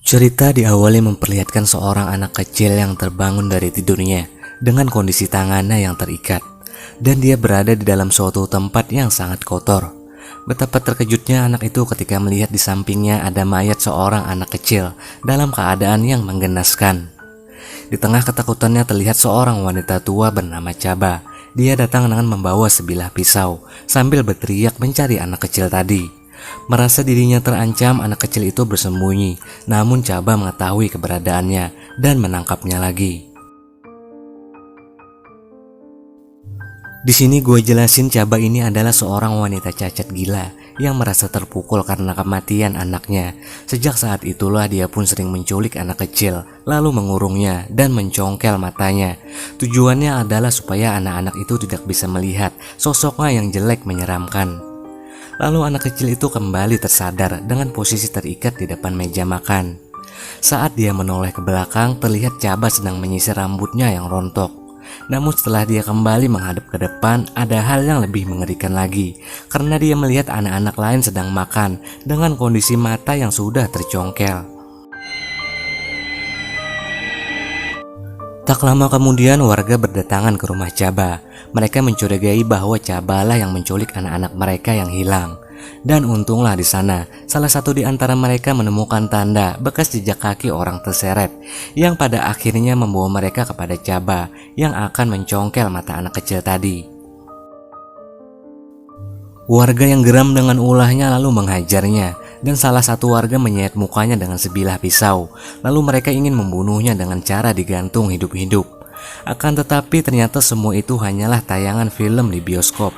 Cerita diawali memperlihatkan seorang anak kecil yang terbangun dari tidurnya dengan kondisi tangannya yang terikat, dan dia berada di dalam suatu tempat yang sangat kotor. Betapa terkejutnya anak itu ketika melihat di sampingnya ada mayat seorang anak kecil dalam keadaan yang menggenaskan. Di tengah ketakutannya terlihat seorang wanita tua bernama Chaba. Dia datang dengan membawa sebilah pisau sambil berteriak mencari anak kecil tadi. Merasa dirinya terancam, anak kecil itu bersembunyi, namun Chaba mengetahui keberadaannya dan menangkapnya lagi. Di sini gue jelasin Chaba ini adalah seorang wanita cacat gila yang merasa terpukul karena kematian anaknya. Sejak saat itulah dia pun sering menculik anak kecil, lalu mengurungnya dan mencongkel matanya. Tujuannya adalah supaya anak-anak itu tidak bisa melihat sosoknya yang jelek menyeramkan. Lalu anak kecil itu kembali tersadar dengan posisi terikat di depan meja makan. Saat dia menoleh ke belakang, terlihat Chaba sedang menyisir rambutnya yang rontok. Namun setelah dia kembali menghadap ke depan, ada hal yang lebih mengerikan lagi, karena dia melihat anak-anak lain sedang makan dengan kondisi mata yang sudah tercongkel. Tak lama kemudian warga berdatangan ke rumah Chaba. Mereka mencurigai bahwa Chaba lah yang menculik anak-anak mereka yang hilang. Dan untunglah di sana, salah satu di antara mereka menemukan tanda bekas jejak kaki orang terseret, yang pada akhirnya membawa mereka kepada Chaba yang akan mencongkel mata anak kecil tadi. Warga yang geram dengan ulahnya lalu menghajarnya, dan salah satu warga menyayat mukanya dengan sebilah pisau. Lalu mereka ingin membunuhnya dengan cara digantung hidup-hidup. Akan tetapi ternyata semua itu hanyalah tayangan film di bioskop.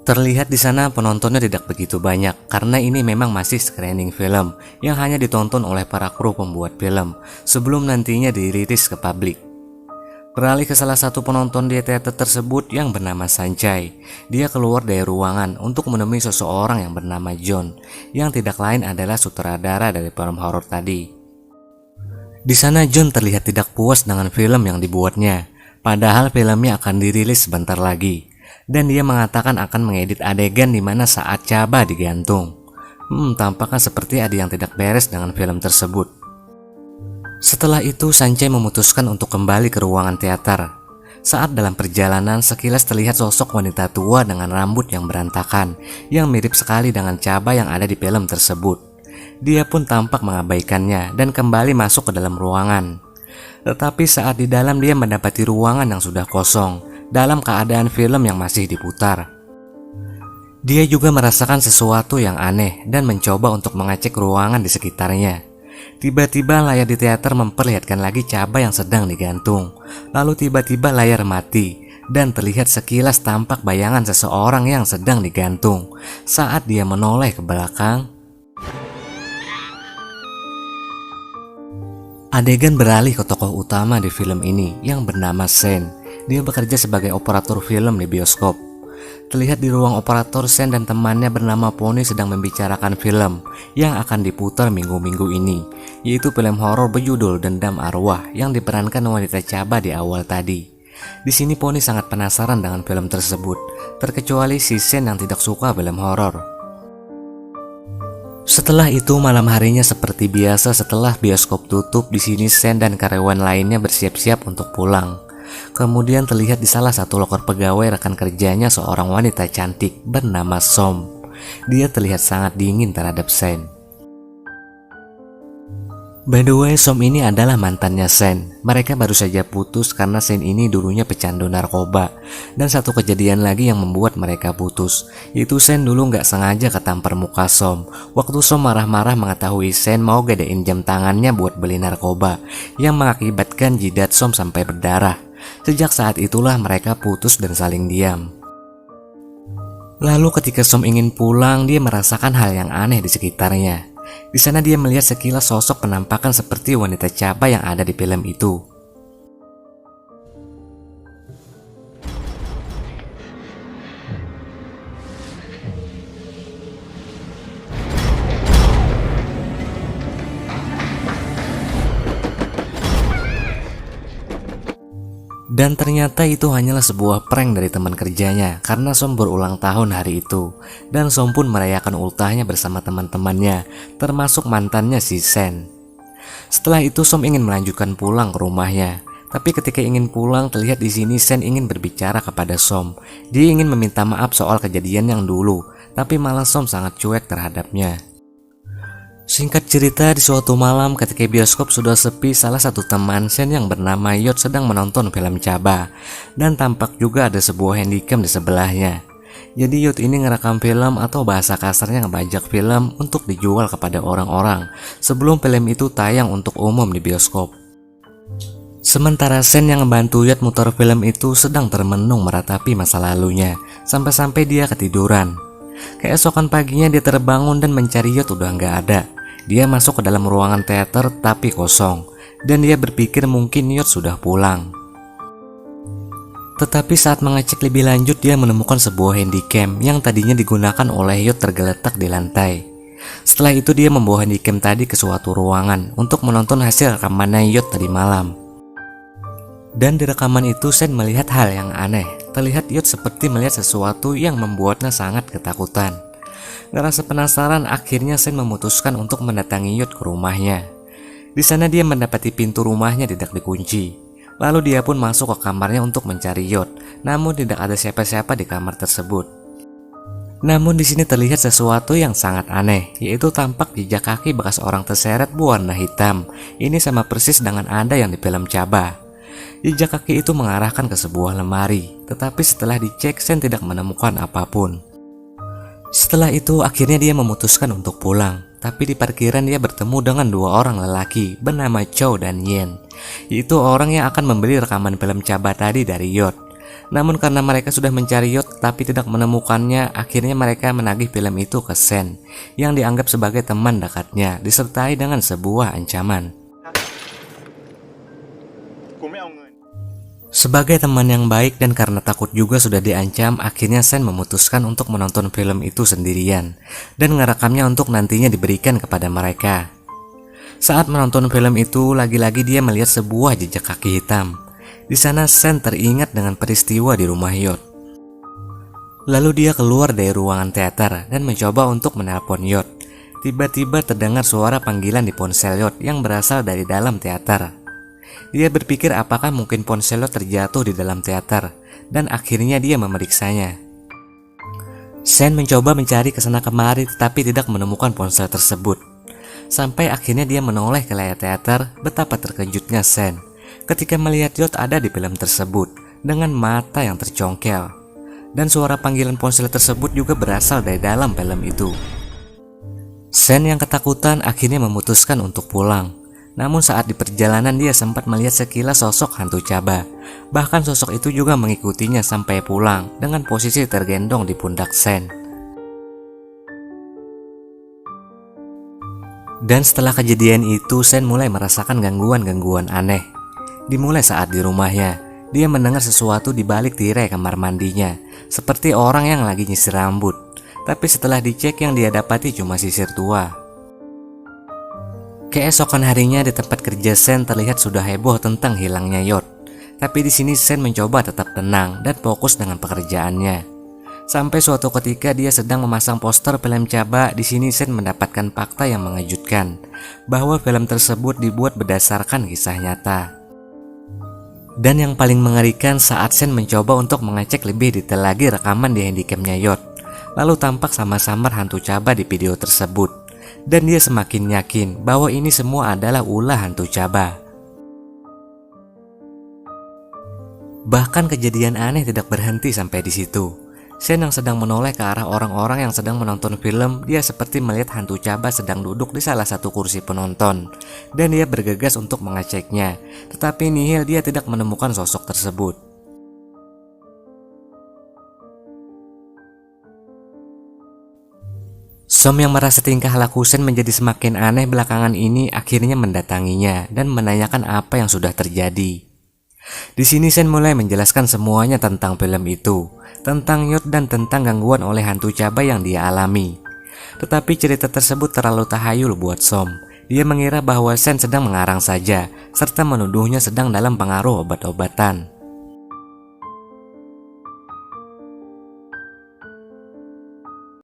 Terlihat di sana penontonnya tidak begitu banyak karena ini memang masih screening film yang hanya ditonton oleh para kru pembuat film sebelum nantinya dirilis ke publik. Beralih ke salah satu penonton di teater tersebut yang bernama Sanjay. Dia keluar dari ruangan untuk menemui seseorang yang bernama John, yang tidak lain adalah sutradara dari film horor tadi. Di sana John terlihat tidak puas dengan film yang dibuatnya, padahal filmnya akan dirilis sebentar lagi. Dan dia mengatakan akan mengedit adegan di mana saat Chaba digantung. Tampaknya seperti ada yang tidak beres dengan film tersebut. Setelah itu Sanjay memutuskan untuk kembali ke ruangan teater. Saat dalam perjalanan sekilas terlihat sosok wanita tua dengan rambut yang berantakan, yang mirip sekali dengan Chaba yang ada di film tersebut. Dia pun tampak mengabaikannya dan kembali masuk ke dalam ruangan. Tetapi saat di dalam dia mendapati ruangan yang sudah kosong, dalam keadaan film yang masih diputar. Dia juga merasakan sesuatu yang aneh dan mencoba untuk mengecek ruangan di sekitarnya. Tiba-tiba layar di teater memperlihatkan lagi Chaba yang sedang digantung. Lalu tiba-tiba layar mati dan terlihat sekilas tampak bayangan seseorang yang sedang digantung. Saat dia menoleh ke belakang, adegan beralih ke tokoh utama di film ini yang bernama Sen. Dia bekerja sebagai operator film di bioskop. Terlihat di ruang operator, Sen dan temannya bernama Pony sedang membicarakan film yang akan diputar minggu-minggu ini, yaitu film horor berjudul Dendam Arwah yang diperankan wanita Chaba di awal tadi. Di sini Pony sangat penasaran dengan film tersebut, terkecuali si Sen yang tidak suka film horor. Setelah itu malam harinya seperti biasa setelah bioskop tutup, di sini Sen dan karyawan lainnya bersiap-siap untuk pulang. Kemudian terlihat di salah satu loker pegawai rekan kerjanya seorang wanita cantik bernama Som. Dia terlihat sangat dingin terhadap Sen. By the way, Som ini adalah mantannya Sen. Mereka baru saja putus karena Sen ini dulunya pecandu narkoba. Dan satu kejadian lagi yang membuat mereka putus, yaitu Sen dulu nggak sengaja ketampar muka Som. Waktu Som marah-marah mengetahui Sen mau gadein jam tangannya buat beli narkoba, yang mengakibatkan jidat Som sampai berdarah. Sejak saat itulah mereka putus dan saling diam. Lalu ketika Som ingin pulang, dia merasakan hal yang aneh di sekitarnya. Di sana dia melihat sekilas sosok penampakan seperti wanita Chaba yang ada di film itu. Dan ternyata itu hanyalah sebuah prank dari teman kerjanya karena Som berulang tahun hari itu. Dan Som pun merayakan ultahnya bersama teman-temannya, termasuk mantannya si Sen. Setelah itu Som ingin melanjutkan pulang ke rumahnya. Tapi ketika ingin pulang, terlihat di sini Sen ingin berbicara kepada Som. Dia ingin meminta maaf soal kejadian yang dulu, tapi malah Som sangat cuek terhadapnya. Singkat cerita, di suatu malam ketika bioskop sudah sepi, salah satu teman Sen yang bernama Yot sedang menonton film Chaba. Dan tampak juga ada sebuah handycam di sebelahnya. Jadi Yot ini ngerekam film atau bahasa kasarnya ngebajak film untuk dijual kepada orang-orang sebelum film itu tayang untuk umum di bioskop. Sementara Sen yang ngebantu Yot muter film itu sedang termenung meratapi masa lalunya, sampai-sampai dia ketiduran. Keesokan paginya dia terbangun dan mencari Yot udah nggak ada. Dia masuk ke dalam ruangan teater tapi kosong, dan dia berpikir mungkin Yot sudah pulang. Tetapi saat mengecek lebih lanjut, dia menemukan sebuah handycam yang tadinya digunakan oleh Yot tergeletak di lantai. Setelah itu dia membawa handycam tadi ke suatu ruangan untuk menonton hasil rekamannya Yot tadi malam. Dan di rekaman itu Sen melihat hal yang aneh. Terlihat Yot seperti melihat sesuatu yang membuatnya sangat ketakutan. Ngerasa penasaran, akhirnya Sen memutuskan untuk mendatangi Yot ke rumahnya. Di sana dia mendapati pintu rumahnya tidak dikunci. Lalu dia pun masuk ke kamarnya untuk mencari Yot, namun tidak ada siapa-siapa di kamar tersebut. Namun di sini terlihat sesuatu yang sangat aneh, yaitu tampak jejak kaki bekas orang terseret berwarna hitam. Ini sama persis dengan ada yang di film Chaba. Jejak kaki itu mengarahkan ke sebuah lemari, tetapi setelah dicek Sen tidak menemukan apapun. Setelah itu akhirnya dia memutuskan untuk pulang. Tapi di parkiran dia bertemu dengan dua orang lelaki bernama Chow dan Yen, yaitu orang yang akan membeli rekaman film Chaba tadi dari Yot. Namun karena mereka sudah mencari Yot tapi tidak menemukannya, akhirnya mereka menagih film itu ke Sen, yang dianggap sebagai teman dekatnya, disertai dengan sebuah ancaman. Sebagai teman yang baik dan karena takut juga sudah diancam, akhirnya Sen memutuskan untuk menonton film itu sendirian dan ngerekamnya untuk nantinya diberikan kepada mereka. Saat menonton film itu, lagi-lagi dia melihat sebuah jejak kaki hitam. Di sana Sen teringat dengan peristiwa di rumah Yot. Lalu dia keluar dari ruangan teater dan mencoba untuk menelpon Yot. Tiba-tiba terdengar suara panggilan di ponsel Yot yang berasal dari dalam teater. Dia berpikir apakah mungkin ponsel Yot terjatuh di dalam teater, dan akhirnya dia memeriksanya. Sen mencoba mencari kesana kemari tetapi tidak menemukan ponsel tersebut. Sampai akhirnya dia menoleh ke layar teater. Betapa terkejutnya Sen ketika melihat Yot ada di film tersebut dengan mata yang tercongkel. Dan suara panggilan ponsel tersebut juga berasal dari dalam film itu. Sen yang ketakutan akhirnya memutuskan untuk pulang. Namun saat di perjalanan dia sempat melihat sekilas sosok hantu Chaba. Bahkan sosok itu juga mengikutinya sampai pulang dengan posisi tergendong di pundak Sen. Dan setelah kejadian itu, Sen mulai merasakan gangguan-gangguan aneh. Dimulai saat di rumahnya, dia mendengar sesuatu di balik tirai kamar mandinya, seperti orang yang lagi nyisir rambut. Tapi setelah dicek, yang dia dapati cuma sisir tua. Keesokan harinya di tempat kerja Sen terlihat sudah heboh tentang hilangnya Yot. Tapi di sini Sen mencoba tetap tenang dan fokus dengan pekerjaannya. Sampai suatu ketika dia sedang memasang poster film Chaba, di sini Sen mendapatkan fakta yang mengejutkan bahwa film tersebut dibuat berdasarkan kisah nyata. Dan yang paling mengerikan saat Sen mencoba untuk mengecek lebih detail lagi rekaman di handycamnya Yot. Lalu tampak samar-samar hantu Chaba di video tersebut. Dan dia semakin yakin bahwa ini semua adalah ulah hantu Chaba. Bahkan kejadian aneh tidak berhenti sampai di situ. Sen yang sedang menoleh ke arah orang-orang yang sedang menonton film, dia seperti melihat hantu Chaba sedang duduk di salah satu kursi penonton. Dan dia bergegas untuk mengeceknya, tetapi nihil, dia tidak menemukan sosok tersebut. Som yang merasa tingkah laku Sen menjadi semakin aneh belakangan ini akhirnya mendatanginya dan menanyakan apa yang sudah terjadi. Di sini Sen mulai menjelaskan semuanya tentang film itu, tentang Yot dan tentang gangguan oleh hantu Chaba yang dia alami. Tetapi cerita tersebut terlalu tahayul buat Som. Dia mengira bahwa Sen sedang mengarang saja, serta menuduhnya sedang dalam pengaruh obat-obatan.